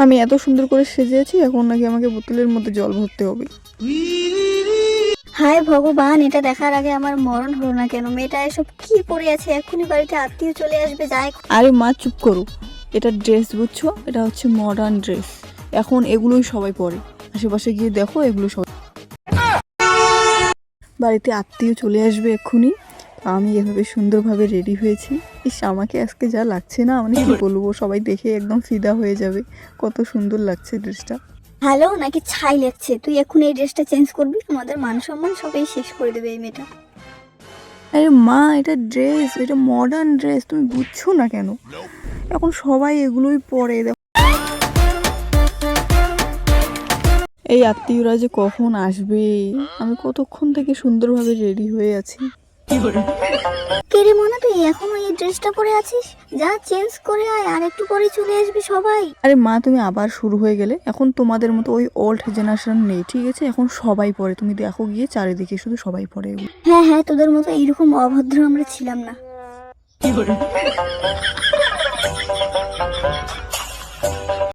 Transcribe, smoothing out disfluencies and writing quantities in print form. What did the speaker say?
আমি এত সুন্দর করে সেজেছি, এখন নাকি আমাকে বোতলের মধ্যে জল ভরতে হবে। হায় ভগবান, এটা দেখার আগে আমার মরণ হলো না কেন? মেয়েটা এসব কি পরে আছে? এক্ষুনি বাড়িতে আত্মীয় চলে আসবে, যাই। আরে মা চুপ করো, এটা ড্রেস বুঝছো, এটা হচ্ছে মডার্ন ড্রেস। এখন এগুলোই সবাই পরে, আশেপাশে গিয়ে দেখো এগুলো সবাই। বাড়িতে আত্মীয় চলে আসবে এক্ষুনি, আমি এভাবে সুন্দরভাবে রেডি হয়েছি। ইস, আমাকে আজকে যা লাগছে না, মানে কি বলবো, সবাই দেখে একদম ফিদা হয়ে যাবে, কত সুন্দর লাগছে ড্রেসটা। ভালো নাকি ছাই লাগছে? তুই এখন এই ড্রেসটা চেঞ্জ করবি, আমাদের মান সম্মান সবাই শেষ করে দেবে এই মেয়েটা। আরে মা, এটা ড্রেস, এটা মডার্ন ড্রেস, তুমি বুঝছো না কেন? এখন সবাই এগুলোই পরে। এই আত্মীয়রা যে কখন আসবে, আমি কতক্ষণ থেকে সুন্দরভাবে রেডি হয়ে আছি। কে রে মনা, তুই এখনো এই ড্রেসটা পরে আছিস? যা চেঞ্জ করে আয়, আর একটু পরে চলে আসবে সবাই। আরে মা, তুমি আবার শুরু হয়ে গেলে। এখন তোমাদের মতো ওই ওল্ড জেনারেশন নেই, ঠিক আছে? এখন সবাই পরে, তুমি দেখো গিয়ে চারিদিকে শুধু সবাই পরে এগুলো। হ্যাঁ হ্যাঁ, তোদের মতো এইরকম অভদ্র আমরা ছিলাম না।